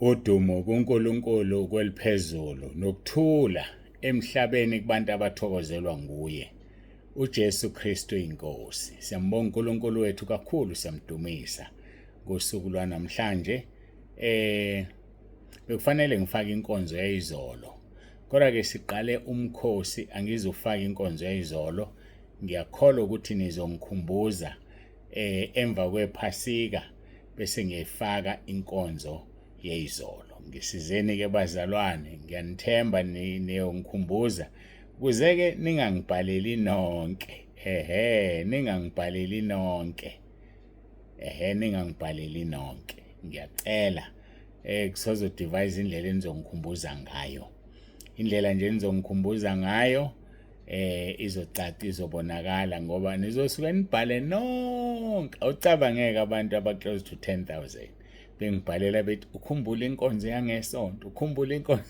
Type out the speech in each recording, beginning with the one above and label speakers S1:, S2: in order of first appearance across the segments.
S1: Udumo kuNkulunkulu kweliphezulu nokuthula emhlabeni kubantu abathokozelwa nguye. uJesu Kristu inkosi. Siyambonga uNkulunkulu wethu kakhulu, siyamdumisa ngosuku lwanamhlanje. Bekufanele ngifake inkonzo yayizolo, kodwa ke siqale umkhosi angizufaka inkonzo yayizolo. Ngiyakholwa ukuthi nizongikhumbuza emva kwePhasika bese ngiyifaka inkonzo yeyizolo. Ngisizeni ke bazalwane, ngiyanithemba niyongikhumbuza ukuze ke ningangibhaleli nonke. Ningangibhaleli nonke. Ningangibhaleli nonke. Ngiyacela kusazodivise indlela enizongikhumbuza ngayo. Indlela nje enizongikhumbuza ngayo izocaca, izobonakala, ngoba nizosuke nibhale nonke. Awucabangeke abantu abaclose to 10,000 bengibhalela bethi ukhumbula inkonzo yangesonto, ukhumbula inkonzo.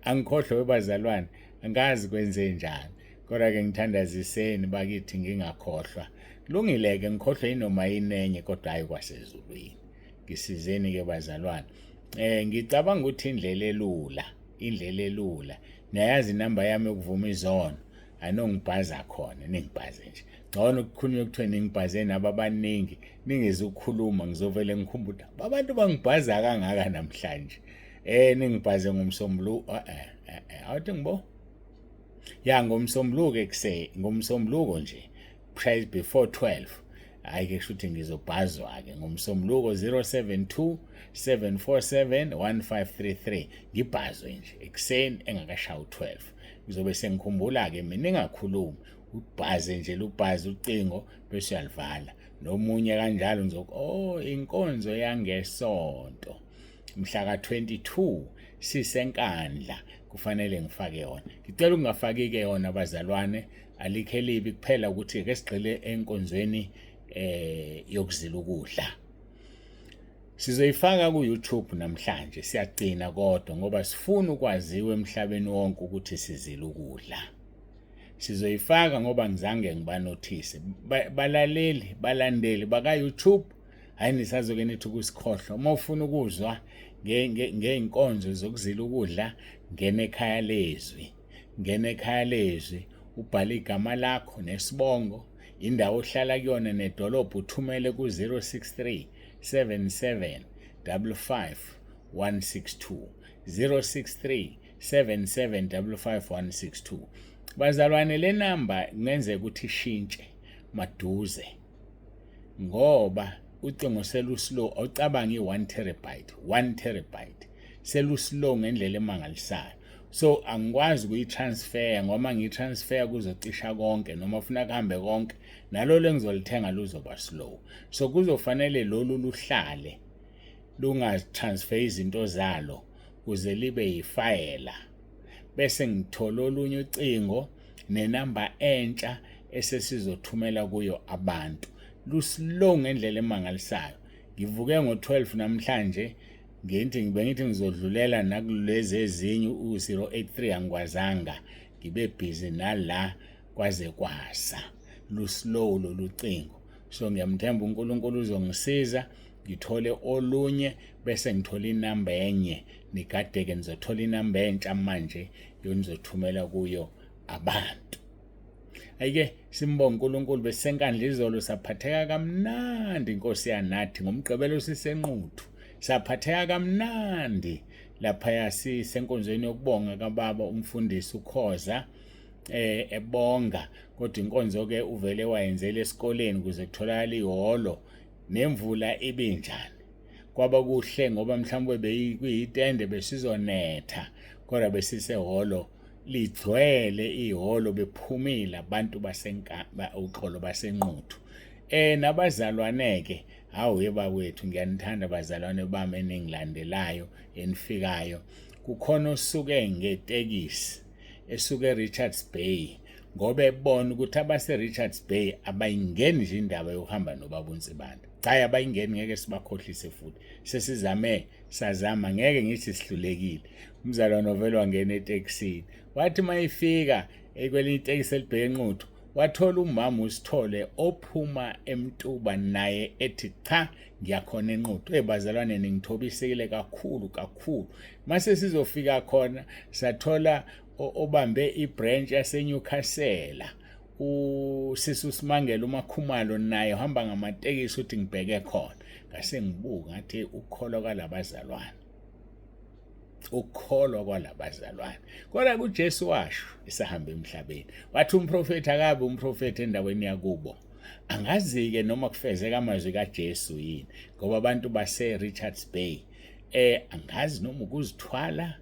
S1: Angikhohlwe webazalwane, angazi kwenze njani, kodwa ke ngithandaziseni bakithi ngingakhohlwa. Kulungile-ke ngikhohlwe inoma inenye, kodwa hayi kwasezulwini. Ngisizeni ke bazalwane. Ngicabanga ukuthi indlela elula. Niyayazi inamba yami yokuvuma izono, anongibhaza khona, ningibhaze nje. Ngcono ukukhulunywa kuthiwe ningibhaze nabo abaningi, ningezukukhuluma ngizovele ngikhumbula abantu bangibhaza kangaka namhlanje. Ningibhaze ngomsombuluko, awuthi ngibo? Ya ngomsombuluko ngomsombuluko nje, price before 12. Hayi ke kusho ukuthi ngizobhazwa-ke ngomsombuluko 072 747 1533. Ngibhazwe nje ekuseni engakashayi u-12. Ngizobe sengikhumbula-ke mina, ningakhulumi, ubhaze nje, lubhaze ucingo bese uyalivala. Nomunye kanjalo inkonzo yangesonto mhla ka-22 sisenkandla, kufanele ngifake yona. Ngicela ungafaki-ke yona bazalwane, alikho elibi, kuphela ukuthi ke sigxile enkonzweni yokuzila ukudla. Sizoyifaka ku-YouTube namhlanje, siyagcina kodwa ngoba sifuna ukwaziwa emhlabeni wonke ukuthi sizila ukudla. Sizoyifaka ngoba ngizange ngibanothise balandeli baka-YouTube. Hayi nisazoke nithi ukusikhohlwa. Uma ufuna ukuzwa ngey'nkonzo zokuzila ukudla, ngena ekhaya lezwi, ubhale igama lakho nesibongo, indawo ohlala kuyona nedolobho, uthumele ku-063 77 55 162 063 77 55 162. Bazalwane, le namba kungenzeka ukuthi ishintshe maduze ngoba ucingo seluslow. Awucabangi i-1 terabyte, 1 terabyte seluslow ngendlela emangalisayo. So angikwazi kuyi-transfer, ngoba ngiyi-transfer kuzocisha konke, noma ufuna kuhambe konke, nalo lengizolithenga luzoba slow. So kuzofanele lolu luhlale lungatransfer izinto zalo kuze libe yifayela, bese ngithola olunye ucingo nenamba entsha esesizothumela kuyo abantu. Luslow ngendlela emangalisayo. Ngivuke ngo-12 namhlanje, bengithi ngizodlulela nakulezi ezinye u-083, angikwazanga, ngibe busy nala kwaze kwasa. Luslow lolu cingo. So ngiyamthemba uNkulunkulu uzongisiza ngithole olunye, bese ngithola inamba enye. Nikade-ke nizothola inamba entsha manje yonizothumela kuyo abantu. Ayike simbonga uNkulunkulu, besisenkandla izolo saphatheka kamnandi, inkosi yanathi ngomgqibelo sisenquthu. Saphatheka kamnandi lapha sisenkonzweni yokubonga kababa umfundisi uKhoza, ebonga. Kodwa inkonzo ke uvele wayenzela esikoleni ukuze kutholakala ihholo, nemvula ibinjani. Kwaba kuhle ngoba mhlawumbe bekuyitende besizonetha, kodwa besisehholo ligcwele ihholo, bephumile abantu uxolo basenquthu. Nabazalwane-ke, hawu yebawethu, ngiyanithanda bazalwane bami eningilandelayo enifikayo. Kukhona osuke ngetekisi esuke eRichards Bay, ngoba ebona ukuthi abase-Richards Bay abayingeni nje indaba yokuhamba nobaba uNsibanda. Cha, abayingeni, ngeke sibakhohlise futhi. Sazama, ngeke ngithi sihlulekile. Umzalwane ovele wangena etekisini, wathi mayifika kwelinye itekisi elibheke enquthu, wathola umama uSithole ophuma eMtuba naye ethi cha ngiyakhona enquthu bazalwane ningithobisekile kakhulu mase sizofika khona sathola obambe ibranch yaseNewcastle uSisu Simangele uMakhumalo naye uhamba ngamatekisi uthi ngibheke khona ngase ngibuka ngathi ukholwa kwalabazalwane kodwa kuJesu washo isahamba emhlabeni wathi umprofeti akabe umprofeti endaweni yakubo angazi-ke noma kufezeka amazwi kaJesu yini ngoba abantu base Richards Bay angazi noma ukuzithwala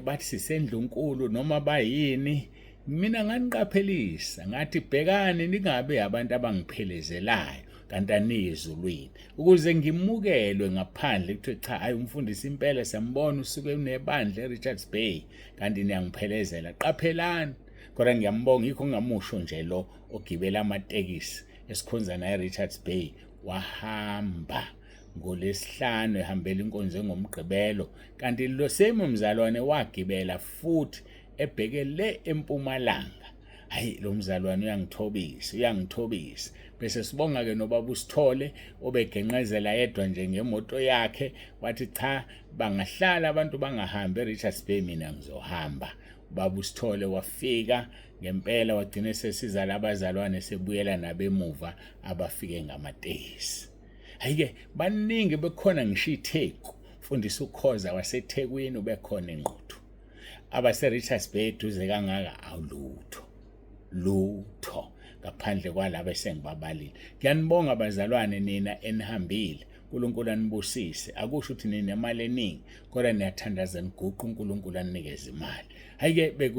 S1: bathi sisendlunkulu noma bayini mina nganiqaphelisa ngathi bhekani ningabe abantu abangiphelezelayo kanti anizulwini ukuze ngimukelwe ngaphandle kuthiwe cha hayi umfundisi impela siyambona usuke unebandla eRichards Bay kanti niyangiphelezela qaphelani kodwa ngiyambonga yikho ngingamusho nje lo ogibela amatekisi esikhonza naye eRichards Bay wahamba ngoLesihlanu ehambela inkonzo ngomgqibelo kanti lo same umzalwane wagibela futhi ebheke le eMpumalanga hayi lo mzalwane uyangithobisa bese sibonga ke nobaba uSithole obegenqezela yedwa nje ngemoto yakhe wathi cha bangahlala abantu bangahambi eRichards Bay mina ngizohamba baba uSithole wafika ngempela wagcina sesiza labazalwane sebuyela nabemuva abafike ngamatekisi hayike baningi bekhona ngisho iTheku mfundisi uKhoza waseThekwini ubekhona enquthu abase Richards Bay duze kangaka awulutho ngaphandle kwalabo esengibabalile ngiyanibonga abazalwane nina enihambile uNkulunkulu anibusise akusho ukuthi nina imali eningi kodwa niyathandaza niguqa uNkulunkulu anikeze imali hayike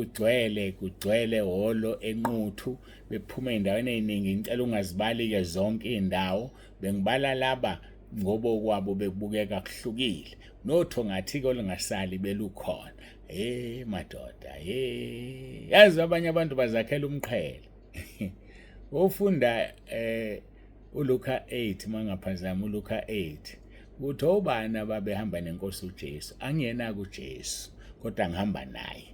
S1: kugcwele holo enquthu bephuma endaweni eziningi ngicela ungazibali ke zonke indawo bengibala laba ngoba kwabo bekubukeka kuhlukile notho ngathi ke lingasali belukhona madoda yazi abanye abantu bazakhela umqhele ufunda uLuka 8 mangaphazama uLuka 8 uthi obani ababehamba nenkosi uJesu angiyena kuJesu kodwa ngihamba naye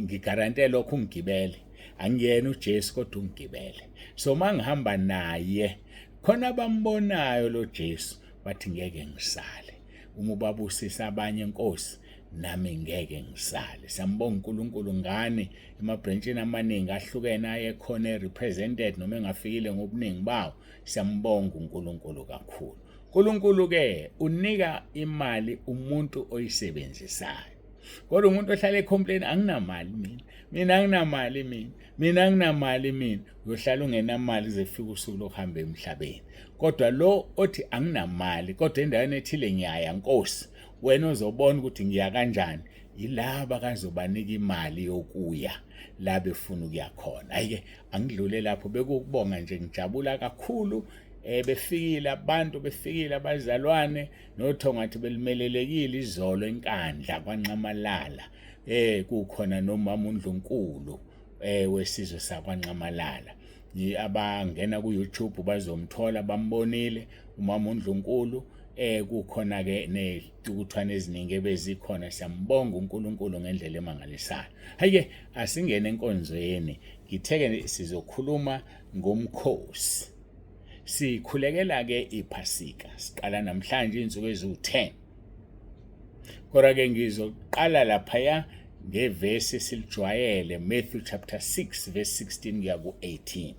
S1: ngigarante lokho ungigibele angiyena uJesu kodwa ungigibele so mangihamba naye khona bambonayo lo Jesu bathi ngeke ngisale uma ubabusisa abanye inkosi nami ngeke ngisale siyambonga uNkulunkulu ngani emabranchini amaningi ahlukene ayekhona represented noma engafikile ngobuningi bawo siyambonga uNkulunkulu kakhulu uNkulunkulu ke unika imali umuntu oyisebenzisayo kodwa umuntu ohlala ecomplain anginamali mina anginamali uyohlala ungenamali zefika usuku lokuhamba emhlabeni kodwa lo othi anginamali kodwa endaweni ethile ngiyaya Nkosi wena uzobona ukuthi ngiya kanjani yilaba kazobanika imali yokuya la befuna ukuya khona ayike angidlule lapho bekukubonga nje ngijabula kakhulu befikile abantu befikile abazalwane nothongathi belimelelekile izolo enkandla kwaNxamalala kukhona nomama uNdlunkulu wesizwe sakwaNxamalala abangena ku YouTube bazomthola bambonile umama uNdlunkulu kukhona ke netukuthwane eziningi ebezikhona siyambonga uNkulunkulu ngendlela emangalisayo hayike asingene enkonzweni ngitheke sizokhuluma ngomkhosi sikhulekela ke iPhasika siqala namhlanje insuku ezu10 kodwa ke ngizoqala lapha ngevesi silijwayele Matthew chapter 6 verse 16 kuya ku18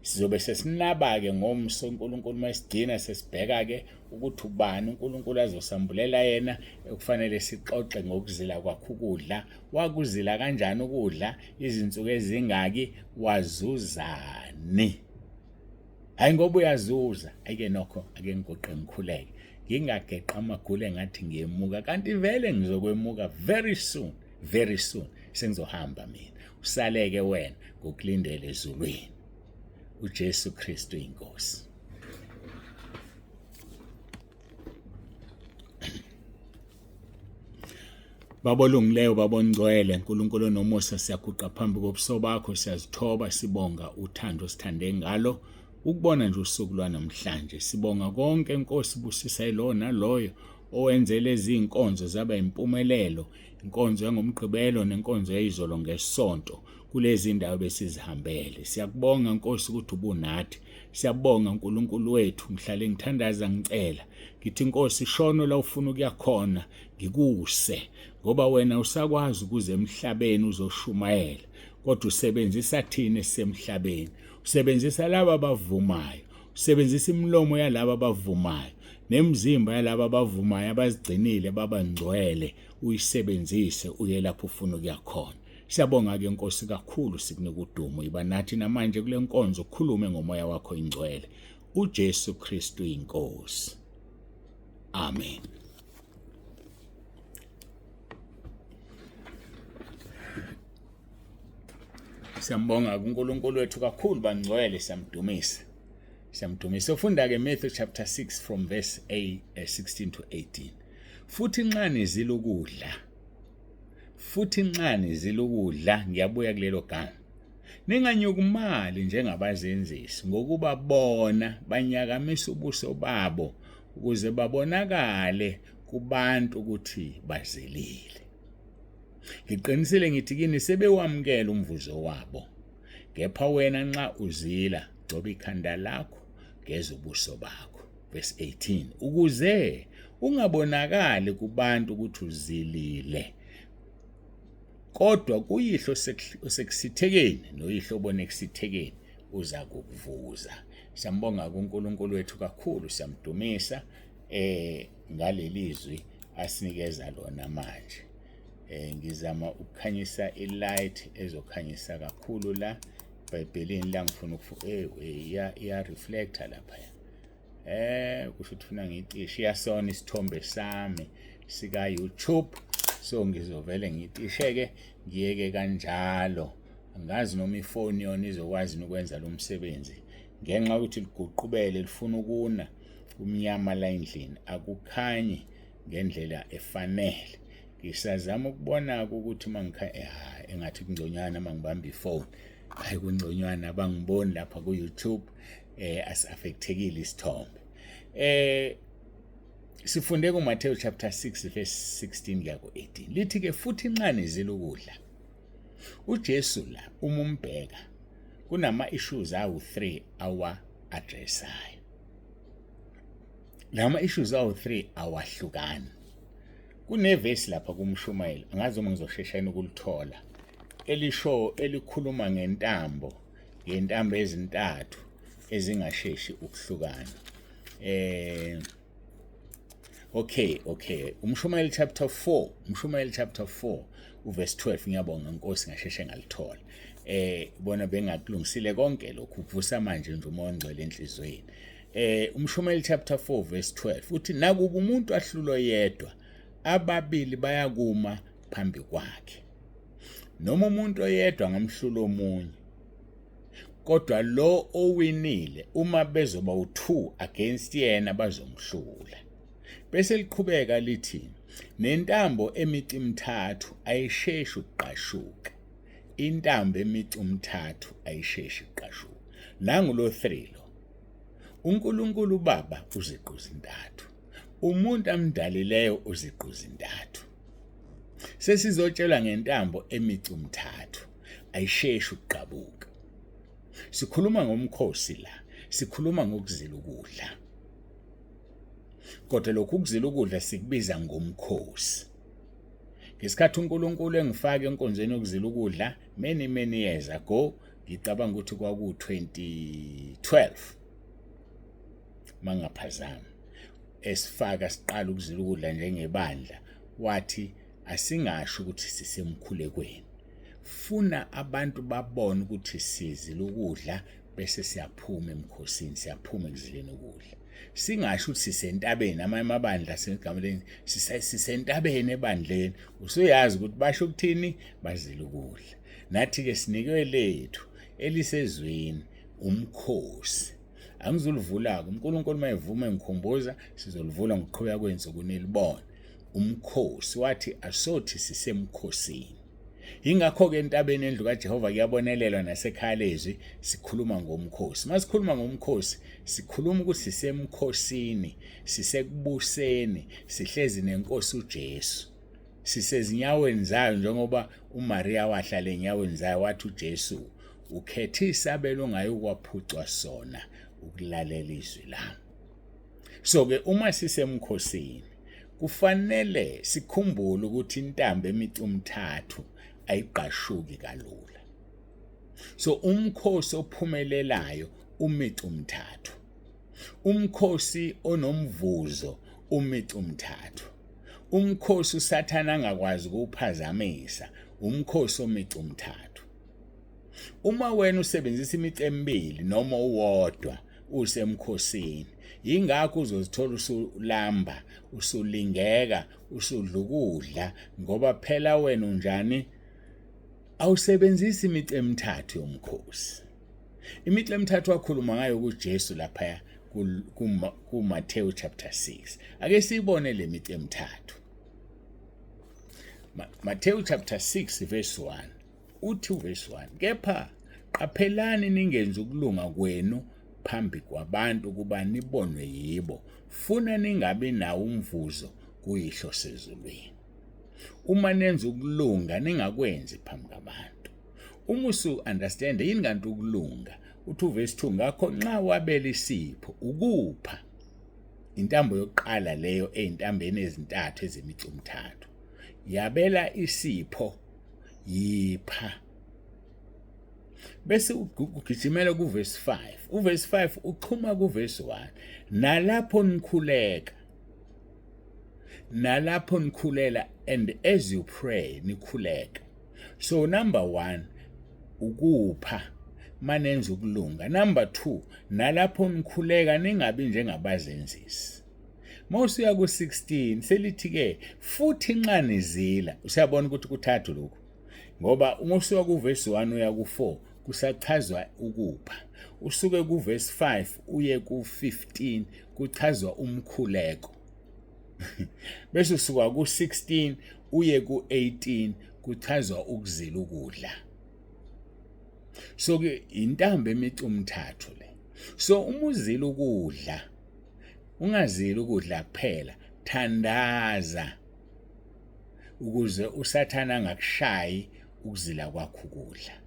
S1: sizobe sesinaba ke ngomso uNkulunkulu masigcina sesibheka ke ukuthi ubani uNkulunkulu azosambulela yena ekufanele sixoxe ngokuzila kwakhe ukudla wakuzila kanjani ukudla izinsuku ezingaki wazuzani hayi ngoba uyazuza ayike nokho ake ngigoqe ngikhuleke ngingageqa amagule engathi ngiyemuka kanti vele ngizokwemuka very soon sengizohamba mina usaleke wena ngokulindele ezulwini uJesu Kristu inkosi Babolungileyo babongcwele uNkulunkulu nomusa siyaguqa phambi kobuso bakho siyazithoba sibonga uthando sithande ngalo ukubona nje usuku lwanamhlanje sibonga konke Nkosi busisa yilo naloyo owenzele izinkonzo zaba impumelelo inkonzo yangomgqibelo nenkonzo yezolo ngesonto kulezi ndawo besizihambele. Siyakubonga Nkosi ukuthi ubunathi. Siyabonga uNkulunkulu wethu, ngihlale ngithandaza ngicela ngithi Nkosi shono la ufuna ukuya khona ngikuse, ngoba wena usakwazi ukuze emhlabeni uzoshumayela, kodwa usebenzisa thina esisemhlabeni, usebenzisa laba abavumayo, usebenzisa imilomo yalaba abavumayo nemzimba yalaba abavumayo abazigcinile babangcwele, uyisebenzise uye lapho ufuna ukuya khona. Siyabonga ke Nkosi kakhulu, sikunika udumo. Iba nathi namanje kule nkonzo, ukhulume ngomoya wakho ingcwele. uJesu Kristu inkosi. Amen. Siyambonga uNkulunkulu wethu kakhulu bangcwele, siyamdumisa. Siyamdumisa. Ufunda ke Matthew chapter 6 from verse 16 to 18. Futhi nxa nizila ukudla, ngiyabuya kulelo gama. Ninganyukumali njengabazenzisi, ngokuba bona banyakamisa ubuso babo ukuze babonakale kubantu ukuthi bazilile. Ngiqinisile ngithi kini sebewamukela umvuzo wabo. Kepha wena nxa uzila, gcoba ikhanda lakho, geza ubuso bakho. Verse 18. Ukuze ungabonakali kubantu ukuthi uzilile, kodwa kuyihlo osekusithekeni noyihlo obone kusithekeni uza kukuvuza. Siyambonga kuNkulunkulu wethu kakhulu, siyamdumisa ngalelizwi asinikeza lona manje. Ngizama ukukhanyisa ilight ezokhanyisa kakhulu la eBhayibhelini la, ngifuna iya reflector lapha. Kusho ukuthi ufuna ngiyitishe, iyasona isithombe sami sika YouTube, so ngizovele ngiyitisheke ngiyeke kanjalo. Angazi noma ifoni yona izokwazi ukwenza lo msebenzi, ngenxa ukuthi liguqubele lifuna ukuna umnyama la endlini, akukhanyi ngendlela efanele. Ngisazama ukubona ukuthi engathi kungconywana mangibamba ifoni. Hayi kungconywana abangiboni lapha ku YouTube, asiaffectekile isithombe. Sifunde ku Matthew chapter 6 verse 16 kuya ku 18. Lithi ke futhi nxa nizila ukudla. uJesu la umumbheka kunama issues awu3 awa addressayo. Lama issues awu3 awahlukani. Kunevesi lapha kumshumayeli, angazi uma ngizosheshana ukulithola, elikhuluma ngentambo ezintathu ezingasheshi ukuhlukana. Okay. Umshumayeli chapter 4 uverse 12, ngiyabonga Nkosi ngasheshe ngalithola. Bona bengakulungisile konke lokhu, kuvusa manje nje umoya ongcwele enhlizweni. Umshumayeli chapter 4 verse 12 uthi nakuba umuntu ahlulo yedwa, ababili bayakuma phambi kwakhe. Noma umuntu oyedwa ngamhlulo omunye, kodwa lo owinile uma bezoba u2 against yena bazomhlula. Bese liqhubeka lithi nentambo emici mithathu ayisheshi ukuqashuka. Intambo emici mithathu ayisheshi ukuqashuka. Nangulo 3 lo. uNkulunkulu Baba uziqu zintathu, umuntu amdalileyo uziqu zintathu. Sesizotshelwa ngentambo emici mithathu ayisheshi ukuqabuka. Sikhuluma ngomkhosi la, sikhuluma ngokuzila ukudla. Kodwa lokhu ukuzila ukudla sikubiza ngomkhosi. Ngesikhathi uNkulunkulu engifaka enkonzweni yokuzila ukudla many years ago, ngicabanga ukuthi kwaku 2012 mangaphazama, esifaka siqala ukuzila ukudla njengebandla, wathi asingasho ukuthi sisemkhulekweni. Funa abantu babone ukuthi sizila ukudla bese siyaphuma emkhosini, siyaphuma ekuzileni ukudla. Singasho ukuthi sisentabeni, amabandla segameleni sisentabeni ebandleni, usuyazi ukuthi basho ukuthini, bazila ukudla. Nathi ke sinikwe lethu elisezweni, umkhosi. Angizulivula uNkulunkulu mayevuma ngikhumbuza, sizolivula ngokuqhubeka kwensuku nelibona. Umkhosi wathi asothi sisemkhosini. Ingakho ke entabeni endlu kaJehova kuyabonelelwa nasekhaya lezwi sikhuluma ngomkhosi. Masikhuluma ngomkhosi, sikhuluma ukuthi sisemkhosini, sisekubuseni, sihlezi nenkosi uJesu. sisezinyaweni zayo njengoba uMaria wahlala enyaweni zayo wathi uJesu ukhethe isabelo ongayukwaphucwa sona ukulalela izwi lami. So ke uma sisemkhosini kufanele sikhumbule ukuthi intambo emicumthathu ayiqashuki kalula. So umkhosi ophumelelayo umicumthathu. Umkhosi onomvuzo umicumthathu. Umkhosi uSathane angakwazi ukuphazamisa umkhosi omicumthathu. Uma wena usebenzisa imicu emibili noma uwodwa usemkhosini, ingakho uzozithola usulamba, usulingeka, usudla ukudla ngoba phela wena unjani awusebenzisi imicu emithathu yomkhosi. Imicu emithathu wakhuluma ngayo kuJesu lapha kuMathewu chapter 6. Ake sibone le micu emithathu. Mathewu chapter 6 verse 1. Uthi verse 1, kepha qaphelani ningenza ukulunga kwenu phambi kwabantu ukuba nibonwe yibo, funa ningabi nawo umvuzo kuyihlo sezulwini. Uma nenza ukulunga ningakwenzi phambi kwabantu. Uma usu understand yini kanti ukulunga? Uthi verse 2, ngakho nxa wabela isipho ukupha. Intambo yokuqala leyo ezintambeni ezintathu ezemicumthathu. Yabela isipho yipha. Bese ugijimela kuverse 5. Uverse 5 uxhuma kuverse 1. Nalapho nikhulela and as you pray nikhuleka. So number 1 ukupha manenza ukulunga. Number 2 nalapho nikhuleka ningabi njengabazenzisi. Mawusiya ku16 selithi ke futhi nxa nizila. Usiyabona ukuthi kuthathu lokho. Ngoba uma usuka kuverse 1 uya ku4 kusachazwa ukupha. Usuke kuverse 5 uye ku15 kuchazwa umkhuleko. Bese usuka ku16 uye ku18 kuchazwa ukuzila ukudla. So ke intambo emicumthathu le. So uma uzila ukudla ungazili ukudla kuphela, thandaza ukuze uSathane angakushayi ukuzila kwakho ukudla.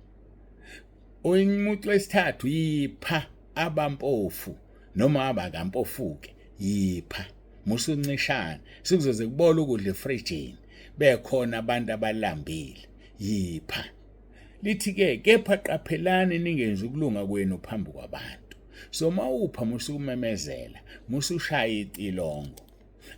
S1: Oyimucu wesithathu yipha abampofu noma abakampofuke yipha. Musuncishana sikuzoze kubola ukudla efrijini bekhona abantu abalambile yipha. Lithi ke kepha qaphelani ningenza ukulunga kwenu phambi kwabantu. So mawupha musukumemezela musushaya icilongo.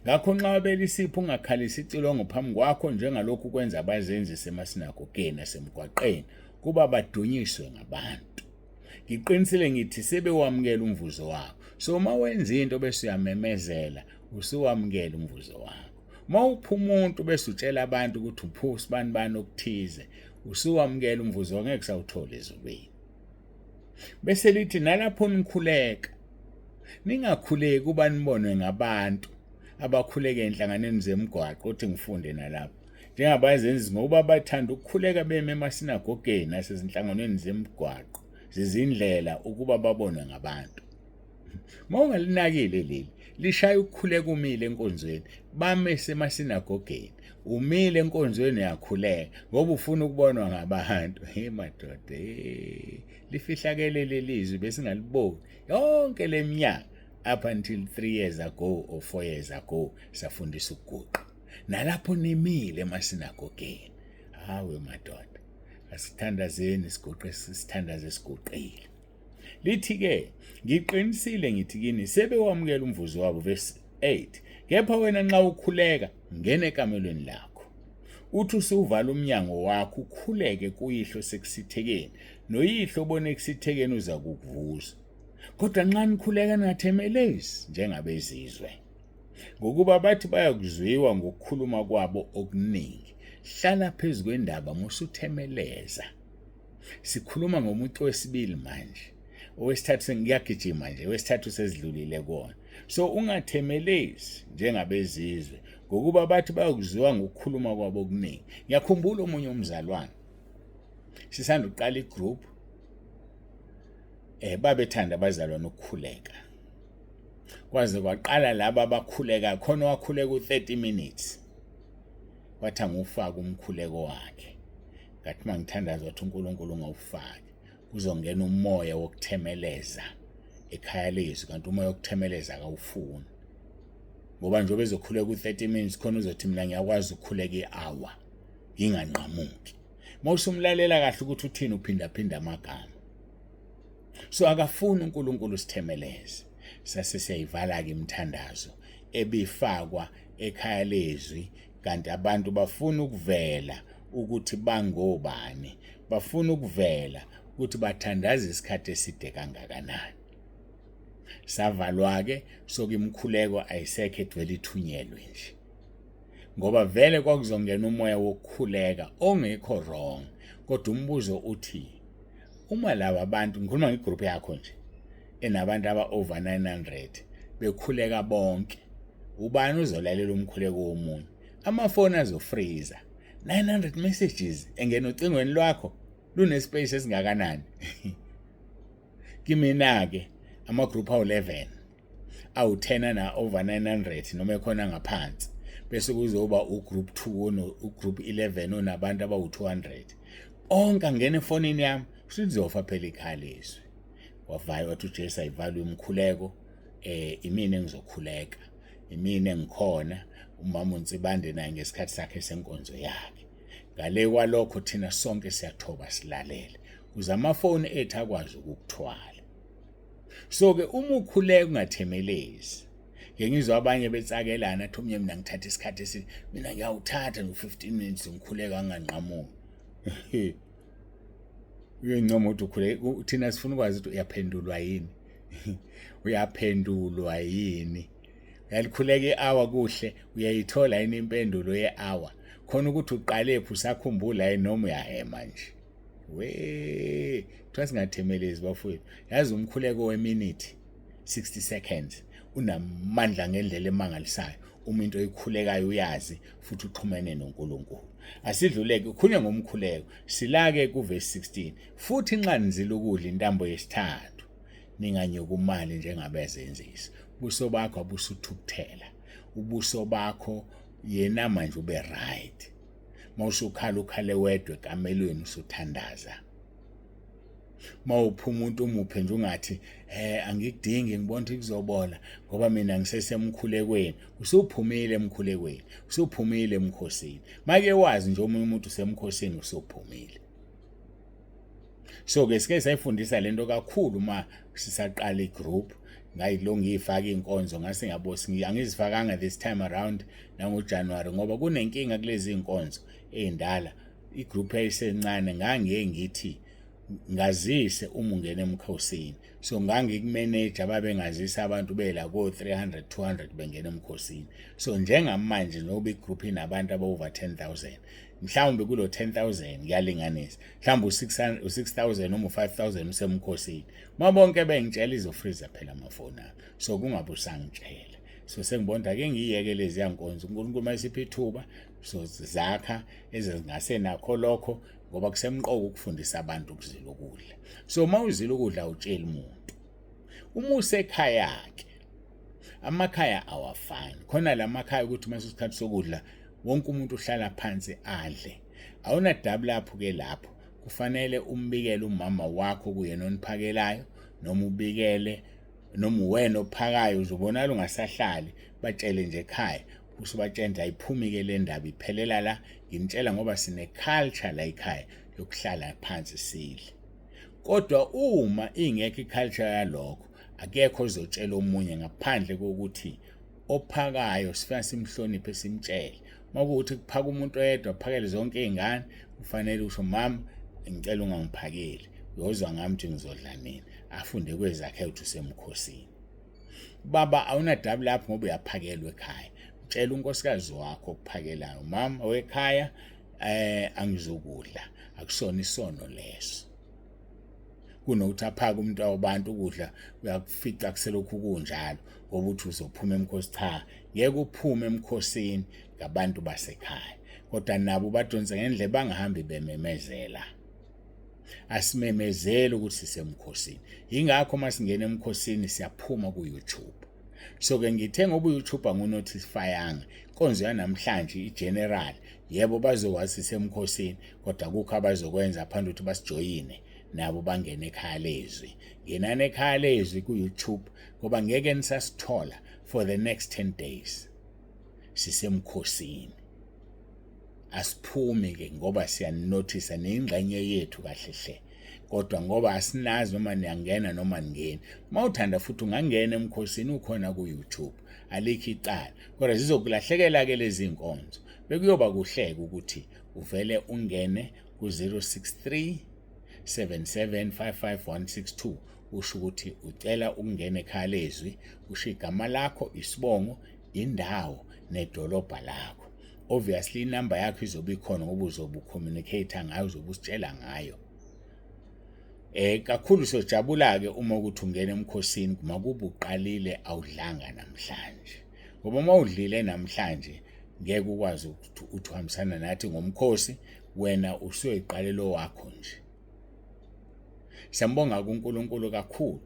S1: Ngakho nxa wabela isipho ungakhalisa icilongo phambi kwakho njengalokhu kwenza abazenzi emasinagogeni nasemgwaqeni kuba badunyiswe ngabantu. Ngiqinisile ngithi sebewamukela umvuzo wabo. So mawenza into bese uyamemezela usuwamukela umvuzo wakho. Mawupha umuntu bese utshela abantu ukuthi uphusi bani okuthize usuwamukela umvuzo ngeke sawuthola ezulwini. Bese lithi nalapho nikhuleka ningakhuleki kuba nibonwe ngabantu abakhuleka enhlanganweni zemigwaqo uthi ngifunde nalapho. Njengabazenzi ngoba bathanda ukukhuleka beme emasinagogeni nasezinhlanganweni zemigwaqo zizindlela ukuba babonwe ngabantu. Mawungalinakile leli lishaya ukukhuleka umile enkonzweni bame semasinagogeni umile enkonzweni yakhuleka ngoba ufuna ukubonwa ngabantu. Hey madoda, lifihlakele lelizwi besingaliboni yonke leminyaka up until 3 years ago or 4 years ago safundisa ukuguqa. Nalapho nimile emasinagogeni. Hawe madoda, asithandazeni siguqe sithandaze siguqile. Lithi ke ngiqinisile ngithi kini sebewamukela umvuzo wabo verse 8. Kepha wena nxa ukhuleka ngene ekamelweni lakho. Uthi usuvala umnyango wakho ukhuleke kuyihlo sekusithekeni noyihlo obone kusithekeni uza kukuvuza. Kodwa nxa nikhuleka ningathemelezi njengabezizwe. Ngokuba bathi bayakuzwiwa ngokukhuluma kwabo okuningi. Hlala phezu kwendaba musuthemeleza. Sikhuluma ngomuntu wesibili manje. Owesithathu sengiyagijima nje, owesithathu sezidlulile kona. So ungathemelezi njengabezizwe ngokuba bathi bayakuzwiwa ngokukhuluma kwabo okuningi. Ngiyakhumbula omunye umzalwane. Sisanda uqala igroup. Babethanda abazalwane ukukhuleka. Kwaze kwaqala laba abakhuleka khona wakhuleka u30 minutes. wathi angufaka umkhuleko wakhe ngathi mangithandaza wathi uNkulunkulu ungawufaki kuzongena umoya wokuthemeleza ekhaya lezwi kanti umoya wokuthemeleza akawufuni ngoba nje bezokhuleka u30 minutes khona uzothi mina ngiyakwazi ukukhuleka i-hour nginganqamuki mawusumlalela kahle ukuthi uthini uphinda amagama so akafuni uNkulunkulu sithemeleze sase siyayivala ke imithandazo ebifakwa ekhaya lezwi kanti abantu bafuna ukuvela ukuthi bangobani bafuna ukuvela ukuthi bathandaza isikhathi eside kangakanani savalwa ke sokimkhuleko ayisekho edwele ithunyelwe nje ngoba vele kwakuzongena umoya wokukhuleka ongekho wrong kodwa umbuzo uthi uma laba abantu ngikhuluma ngegroup yakho nje enabantu aba over 900 bekhuleka bonke ubani uzolalela umkhuleko womunye amafoni azofreeza 900 messages engena ocingweni lwakho lunespace esingakanani kimina ke ama group awu11 awu10 na over 900 noma ekhona ngaphansi bese kuzoba ugroup 2 no ugroup 11 onabantu abawu200 onke angena efonini yami sizofa phela ikhalezwe wavaya wathi uJesu ayivalwe umkhuleko imini engizokhuleka imini engikhona umama uNtsibande naye ngesikhathi sakhe senkonzo yakhe ngale kwalokho thina sonke siyathoba silalele uze amafoni ethu akwazi ukukuthwala so ke uma ukhuleka ungathemelezi ngengizwa abanye betsakelana athi umnye mina ngithatha isikhathi esi mina ngiyawuthatha ngo15 minutes ngikhuleka nganqamuki uyencoma ukuthi ukhuleka thina sifuna ukwazi ukuthi uyaphendulwa yini uyaphendulwa yini uyalikhuleka i-hour kuhle uyayithola yini impendulo ye-hour khona ukuthi uqale phi usakhumbula yini noma uyahema nje we kuthiwa singathemelezi bafowethu yazi umkhuleko weminute 60 seconds unamandla ngendlela emangalisayo uma into oyikhulekayo uyazi futhi uxhumene noNkulunkulu asidluleke ukhulunywa ngomkhuleko silake kuverse 16 futhi nxa nizila ukudla intambo yesithathu ninganyuka umali njengabezenzisi ubuso bakho abusuthukuthela ubuso bakho yena manje ube right mawusukhala ukhale wedwe kamelweni usuthandaza mawupha umuntu umuphe nje ungathi angikudingi ngibona ukuthi kuzobola ngoba mina ngisesemkhulekweni usuphumile emkhulekweni usuphumile emkhosini make wazi nje omunye umuntu usemkhosini usuphumile so ke sike sayifundisa lento kakhulu uma sisaqala igroup ngayilo ngiyifaka inkonzo ngase ngabosi angizifakanga this time around nangoJanuary ngoba kunenkinga kulezi inkonzo endala igroup yayisencane ngangiye ngithi ngazise uma ungena emkhosini so ngangikumanage ababengazisa abantu bela ko 300 200 bengena emkhosini so njengamanje noba igroup inabantu aba over 10000 mhlawumbe kulo 10000 ngiyalinganisa mhlawumbe u6000 noma u5000 usemkhosini mabonke bengitshela izofreeza phela amafoni ami so kungabusangitshela so sengibonda ke ngiyeke lezi yankonzo uNkulunkulu mayisipha ithuba so zakha ezingase nakho lokho ngoba kusemqoka ukufundisa abantu ukuzila ukudla so mawuzila ukudla utshela umuntu uma usekhaya ke amakhaya awafani khona lamakhaya ukuthi mase isikhathi sokudla wonke umuntu uhlala phansi adle awuna double lapho ke lapho kufanele umbikele umama wakho kuyena oniphakelayo noma ubikele noma wena ophakayo uzobonala ungasahlali batshele nje ekhaya usubatshela ayiphumike le ndaba iphelela la ngimtshela ngoba sine culture la ekhaya yokuhlala phansi sidle kodwa uma ingekho iculture yalokho akekho ozotshela omunye ngaphandle kokuthi ophakayo sifuna simhloniphe simtshele makuthi kuphaka umuntu oyedwa phakele zonke izingane kufanele usho mama ngicela ungangiphakeli uyozwa ngami ukuthi ngizodla nini afunde kwezakhe ukuthi usemkhosini baba awuna double lapho ngoba uyaphakelwa ekhaya tshela unkosikazi wakho okuphakelayo mama wekhaya angizokudla akusona isono leso kunokuthi aphaka umuntu wabantu ukudla uyakufica kuselokhu kunjalo ngoba uthi uzophuma emkhosi cha ngeke uphume emkhosini ngabantu basekhaya kodwa nabo badonse ngendle bangahambi bememezela asimemezele ukuthi sisemkhosini ingakho masingena emkhosini siyaphuma ku YouTube So ke ngithe ngoba uYouTube angunotifyanga inkonzo yanamhlanje igeneral yebo bazowazi semkhosini kodwa kukho abazokwenza phanda ukuthi basijoyine nabo bangene ekhaya lezwi ngenani ekhaya lezwi kuYouTube ngoba ngeke nisasithola for the next 10 days sisemkhosini asiphumi ke ngoba siyanotice neingxenye yethu kahle hle kodwa ngoba asinazi noma niyangena noma ningeni mawuthanda futhi ungangena emkhosini ukhona kuYouTube alikho icala kodwa zizokulahlekela ke lezi inkonzo bekuyoba kuhleka ukuthi uvele ungene ku063 7755162 usho ukuthi ucela ukungena ekhaya lezwi usho igama lakho isibongo indawo nedolobha lakho obviously inamba yakho izobe ikhona ngoba uzobe ucommunicate ngayo uzobe usitshela ngayo kakhulu sojabula ke uma ukuthi ungena emkhosini kuma kuba uqalile awudlanga namhlanje ngoba mawudlile namhlanje ngeke ukwazi ukuthi uhambisana nathi ngomkhosi wena usuyiqalelo wakho nje siyambonga kuNkulunkulu kakhulu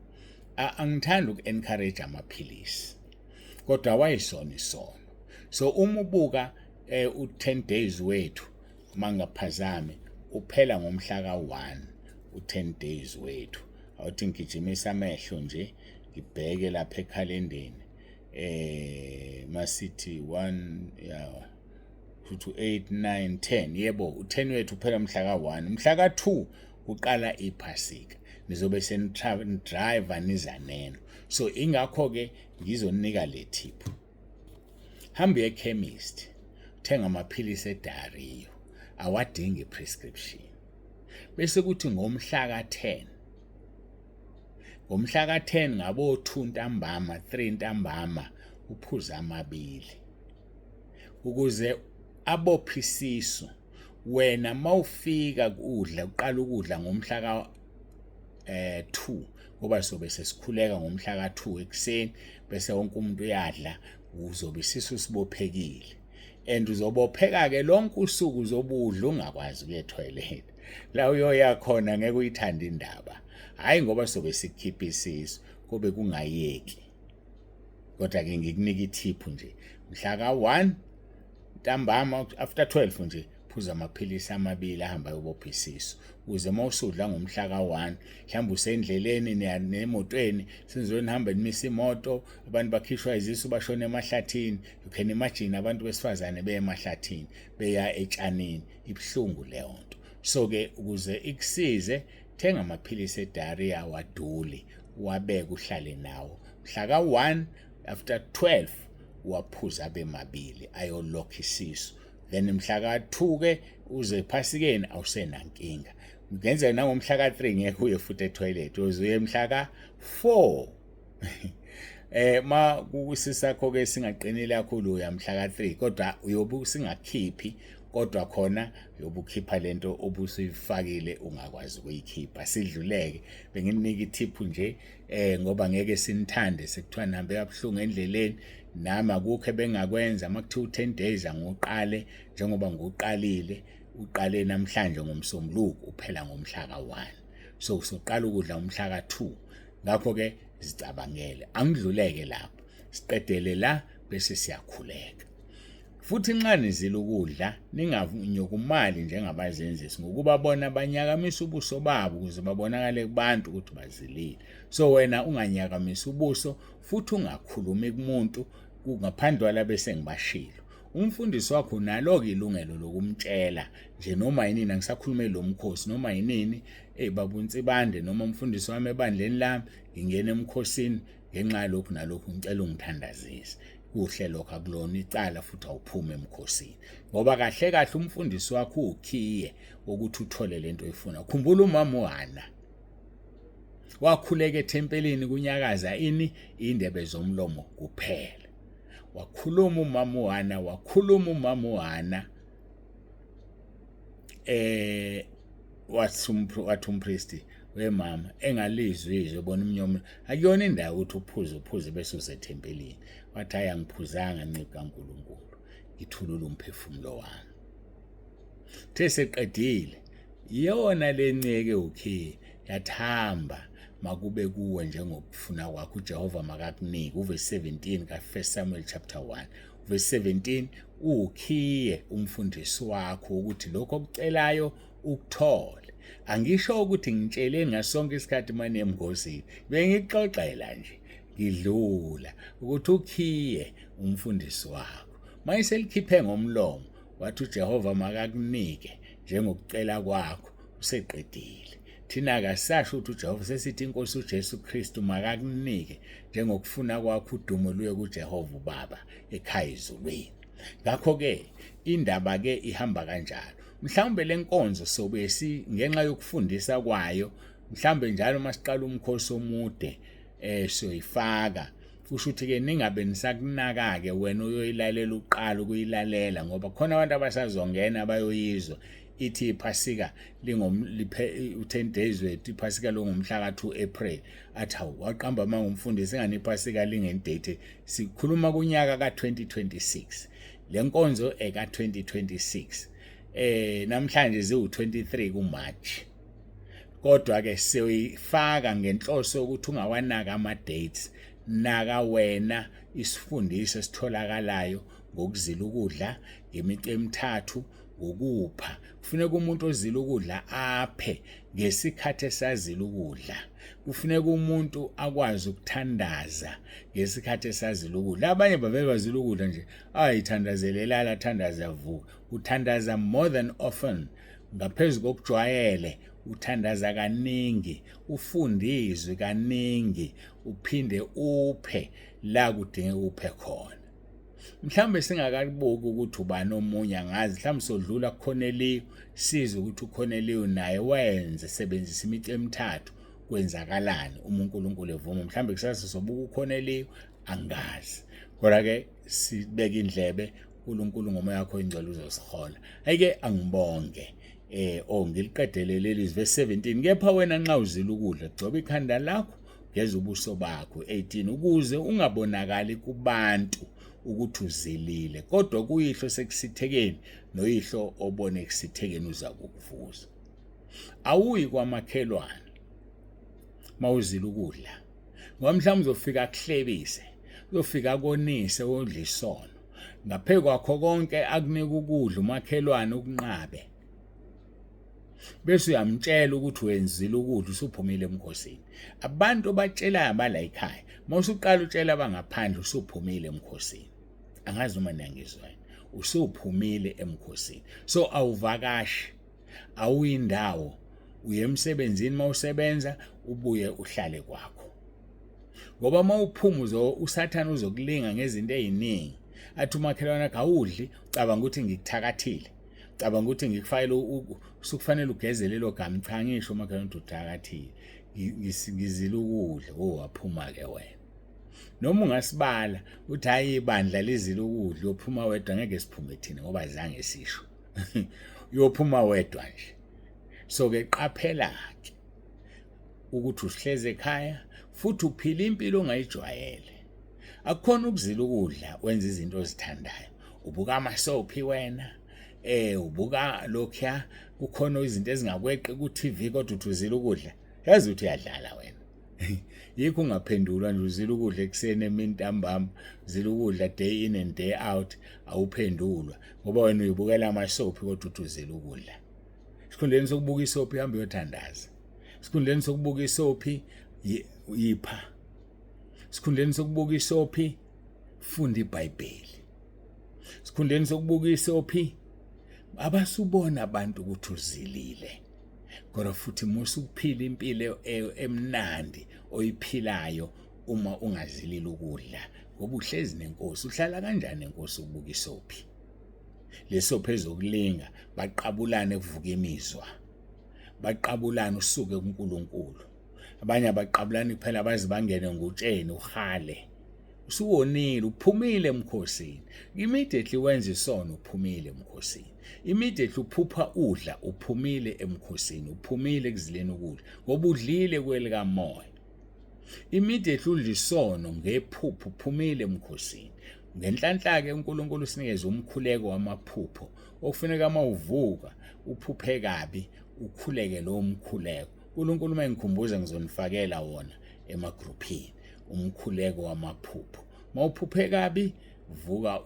S1: angithanda uku-encourage amaphilisi kodwa wayisona isono so uma ubuka u10 days wethu mangaphazame uphela ngomhla ka1 u10 days wethu awuthi ngijimisa amehlo nje ngibheke lapha ekhalendeni masithi 1 to 8 9 10 yebo u10 wethu uphela mhla ka1 mhla ka2 uqala iphasika nizobe senidrive nizaneno so ingakho ke ngizonika le tip hamba echemist thenga amaphilisi eDario awadingi prescription bese kuthi ngomhla ka10 ngabo 2 ntambama 3 ntambama uphuza amabili ukuze abophisiso wena mawufika ukudla uqala ukudla ngomhla ka 2 ngoba sobe sesikhuleka ngomhla ka2 ekseni bese wonke umuntu uyadla uzobe isisu sibophekile and uzobopheka ke lonke usuku uzobudla ungakwazi ukuya toilet la uyoya khona ngeke uyithanda indaba hayi ngoba sobe sikhipha isisu kube kungayeki kodwa ke ngikunika itip nje mhla ka1 ntambama after 12 nje phuza amaphilisi amabili ahamba yobophisiso ukuze mawusudla ngomhla ka1 mhlawumbe usendleleni nemotweni sinizonihamba nimisa imoto abantu bakhishwa izisu bashona emahlathini you can imagine abantu besifazane beye emahlathini beya etshanini ibhlungu leyo nto so ke ukuze ikusize thenga amaphilisi eDaria waduli wabeka uhlale nawo mhla ka1 after 12 waphuza bemabili ayolokha isisu then mhla ka2 ke uze phasikeni awusenankinga ngenzeka nangomhla ka3 ngeke uye futhi etoilet uzoye mhla ka4 ma kukusisakho ke singaqinile kakhulu uya mhla ka3 kodwa uyobe singakhiphi kodwa khona uyobukhipha lento obusuyifakile ungakwazi ukuyikhipha sidluleke benginika itip nje ngoba ngeke sinithande sekuthiwa nihambe kabuhlungu endleleni nami akukho bengakwenza makuthiwa 10 days angiqale njengoba ngiqalile uqale namhlanje ngomsombuluko uphela ngomhla ka1 so usoqala ukudla umhla ka2 ngakho ke sicabangele angidluleke lapho siqedele la bese siyakhuleka futhi nxa nizile ukudla ningavinyokumali njengabazenzisi ngokuba bona banyakamisa ubuso babo ukuze babonakale kubantu ukuthi bazilile so wena unganyakamisa ubuso futhi ungakhulumi kumuntu ngaphandle wala bese ngibashilo umfundisi wakho nalo ke ilungelo lokumtshela nje noma yinini angisakhulume lo mkhosi noma yinini babuntsibande noma umfundisi wami ebandleni lami ngingena emkhosini ngenxa lokhu nalokhu ngicela ungithandazise kuhle lokho akulona icala futhi awuphume emkhosini ngoba kahle kahle umfundisi wakho ukhiye ukuthi uthole lento oyifuna khumbula umama uHana wakhuleka ethempelini kunyakaza ini indebe zomlomo kuphela wakhuluma umama uHana wathi umpristi wemama engalizwi izwe bona umnyomo akuyona indawo ukuthi uphuze bese usethempelini wathi ayangiphuzanga ncika kaNkulunkulu ngithulula umphefumulo wami theseqedile yona lenceke ukhe yathamba makube kuwe njengokufuna kwakho uJehova makakunike. Uverse 17 ka1 Samuel chapter 1 verse 17 ukhiye umfundisi wakho ukuthi lokho okucelayo ukuthole. Angisho ukuthi ngitshele ngasonke isikhathi manje emngosini, bengixoxela nje ngidlula ukuthi ukhiye umfundisi wakho. Manje selikhiphe ngomlomo wathi uJehova makakunike njengokucela kwakho, useqedile. Thina akasasho ukuthi uJehova, sesithi inkosi uJesu Kristu makakunike njengokufuna kwakho, udumo luye kuJehova uBaba ekhaya ezulwini. Ngakho-ke indaba-ke ihamba kanjalo. Mhlawumbe lenkonzo sobe ngenxa yokufundisa kwayo, mhlawumbe njalo masiqala umkhosi omude soyifaka. Kusho ukuthi-ke ningabe nisakunaka-ke wena uyoyilalela uqala ukuyilalela, ngoba khona abantu abasazongena bayoyizwa ithi iphasika u10 days wethu, iphasika longumhla ka2 April. Athi hawu waqamba manje umfundisi engani iphasika lingedate. Sikhuluma kunyaka ka2026. Lenkonzo eka2026. Namhlanje ziwu23 kuMarch. Kodwa ke siyoyifaka ngenhloso ukuthi ungawanaka ama dates. Naka wena isifundiso esitholakalayo ngokuzila ukudla ngemici emithathu ukupha. Kufuneka umuntu ozila ukudla aphe ngesikhathi esazila ukudla. Kufuneka umuntu akwazi ukuthandaza ngesikhathi esazila ukudla. Abanye bavele bazila ukudla nje, ayithandazelelala thandaza vuka. Uthandaza more than often, ngaphezulu kokujwayele. Uthandaza kaningi, ufundizwe kaningi, uphinde uphe la kudinge uphe khona. Mhlawumbe singakabuki ukuthi ubani omunye angazi, mhlawumbe sodlula kuKhoneliyo sizwe ukuthi uKhoneliyo naye wenze sebenzisa imici emithathu kwenzakalani uNkulunkulu evuma. Mhlawumbe kusasa sobuka uKhoneliyo angazi. Kodwa ke sibeka indlebe uNkulunkulu ngomoya wakho ingcwele uzosihola. Ayike angibonge ngiliqedelele leli verse 17. Kepha wena nxa uzila ukudla gcoba ikhanda lakho, geza ubuso bakho. 18 ukuze ungabonakali kubantu ukuthi uzilile, kodwa kuyihlo sekusithekeni noyihlo obone kusithekeni uza kukuvuza. Awuyi kwamakhelwane mawuzila ukudla, ngoba mhlawumbe uzofika kuhlebise, uzofika konise odla isono, ngaphezulu kwakho konke akunika ukudla umakhelwane ukunqabe, bese uyamtshela ukuthi wenzile ukudla usuphumile emkhosini. Abantu batshelayo abala ekhaya, mawusuqala utshela abangaphandle usuphumile emkhosini. Angazi uma niyangizwa, usuphumile emkhosini. So awuvakashi, awuyindawo, uye emsebenzini mawusebenza ubuye uhlale kwakho. Ngoba mawuphumuzo uSathane uzokulinga ngezinto eziningi. Athi umakhelwane akhe awudli, cabanga ukuthi ngikuthakathile. Cabanga ukuthi ngikufayile usukufanele ugezele lo gama. Cha ngisho umakhelwane ukuthi uthakathile. Ngizila ukudla, waphuma ke wena. Noma ungasibala uthi hayi ibandla lizila ukudla, uyophuma wedwa, ngeke siphume thina ngoba zange sisho. Uyophuma wedwa nje. So ke qaphela ke ukuthi usihleze ekhaya futhi uphila impilo ongayijwayele. Akukhona ukuzila ukudla wenza izinto ozithandayo. Ubuka amasophi wena, ubuka lokho, kukhona izinto ezingakweqi ku-TV kodwa uthi uzila ukudla. Yazi ukuthi uyadlala wena. Yikho ungaphendulwa nje, uzila ukudla ekuseni emini ntambama, uzila ukudla day in and day out, awuphendulwa ngoba wena uyibukela amasophi kodwa uthi uzila ukudla. Sikhundleni sokubuka isophi hamba uyothandaza. Sikhundleni sokubuka isophi yipha. Sikhundleni sokubuka isophi funda iBhayibheli. Sikhundleni sokubuka isophi abasubona abantu ukuthi uzilile. Kodwa futhi musukuphila impilo emnandi oyiphilayo uma ungazilile ukudla, ngoba uhlezi nenkosi. Uhlala kanjani nenkosi ubuka isophi? Lesophi ezokulinga baqabulane kuvuka imizwa, baqabulane usuke kuNkulunkulu. Abanye abaqabulani kuphela bazi bangene ngutsheni uhale. Usuwonile, uphumile emkhosini. Immediately wenza isono uphumile emkhosini. Immediately uphupha udla uphumile emkhosini, uphumile ekuzileni ukudla ngoba udlile kwelika moya. Immediately udla isono ngephupho uphumile emkhosini. Ngenhlanhla ke uNkulunkulu usinikeza umkhuleko wamaphupho okufuneka uma uvuka uphuphe kabi ukhuleke lo mkhuleko uNkulunkulu mangikhumbuza ngizonifakela wona emagroupini, umkhuleko wamaphupho. Mawuphuphe kabi, vuka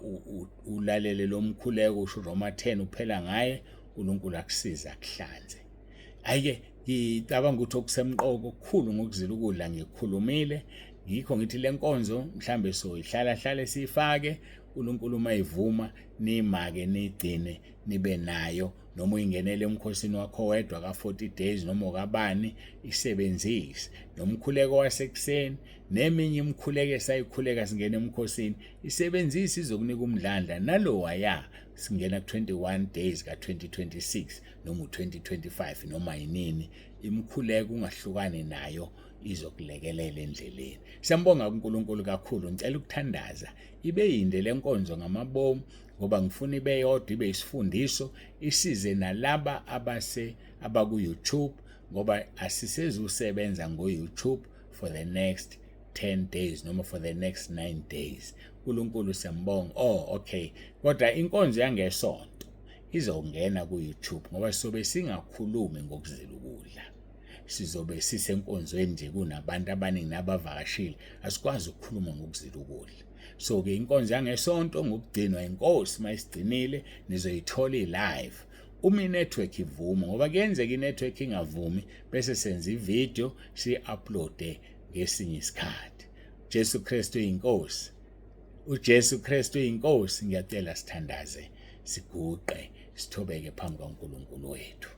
S1: ulalele lo mkhuleko, usho uRoma 10 uphela ngaye, uNkulunkulu akusiza akuhlanze. Ayike ngicabanga ukuthi okusemqoko okukhulu ngokuzila ukudla ngikukhulumile, ngikho ngithi le nkonzo mhlambe soyihlala sifake, uNkulunkulu mayivuma nimake nigcine nibe nayo, noma uyingenele emkhosini wakho wedwa ka40 days noma okabani isebenzise. Nomkhuleko wasekuseni neminye imkhuleko esayikhuleka singena emkhosini isebenzise, izokunika umdlandla nalo waya singena ku21 days ka2026 noma u2025 noma yinini, imkhuleko ungahlukani nayo izokulekelela endleleni. Siyambonga uNkulunkulu kakhulu, ngicela ukuthandaza ibe yinde lenkonzo ngamabomu, ngoba ngifuna ibe yodwa, ibe isifundiso, isize nalaba abaku YouTube, ngoba asisezusebenza ngo-YouTube for the next 10 days noma for the next 9 days. uNkulunkulu siyambonga. Okay, kodwa inkonzo yangesonto izongena ku-YouTube ngoba sizobe singakhulumi ngokuzila ukudla, sizobe sisenkonzweni nje kunabantu abaningi nabavakashile, asikwazi ukukhuluma ngokuzila ukudla. So-ke inkonzo yangesonto ngokugcinwa inkosi mayisigcinile nizoyithola live uma inetwork ivuma, ngoba kuyenzeka inetwork ingavumi bese senza ivideo si-uploade ngesinye isikhathi. Jesu Kristu inkosi, uJesu Kristu inkosi. Ngiyacela sithandaze, siguqe, sithobeke phambi kaNkulunkulu wethu.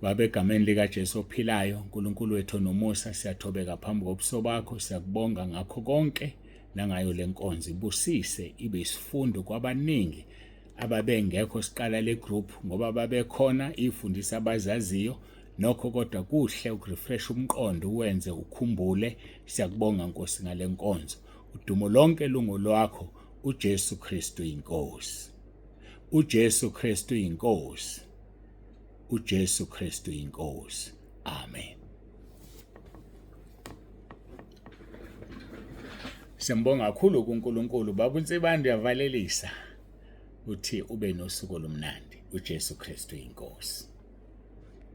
S1: Baba, egameni likaJesu ophilayo, uNkulunkulu wethu nomusa, siyathobeka phambi kobuso bakho, siyakubonga ngakho konke nangayo lenkonzo. Ibusise ibe isifundo kwabaningi ababengekho siqala le group, ngoba babekhona ifundisa abazaziyo nokho, kodwa kuhle ukurefresh umqondo, uwenze ukhumbule. Siyakubonga Nkosi ngale nkonzo. Udumo lonke lungo lwakho, uJesu Kristu inkosi. uJesu Kristu inkosi. uJesu Kristu inkosi. Amen. Siyambonga kakhulu kuNkulunkulu. Baba uNsibande uyavalelisa uthi ube nosuku olumnandi. uJesu Kristu inkosi.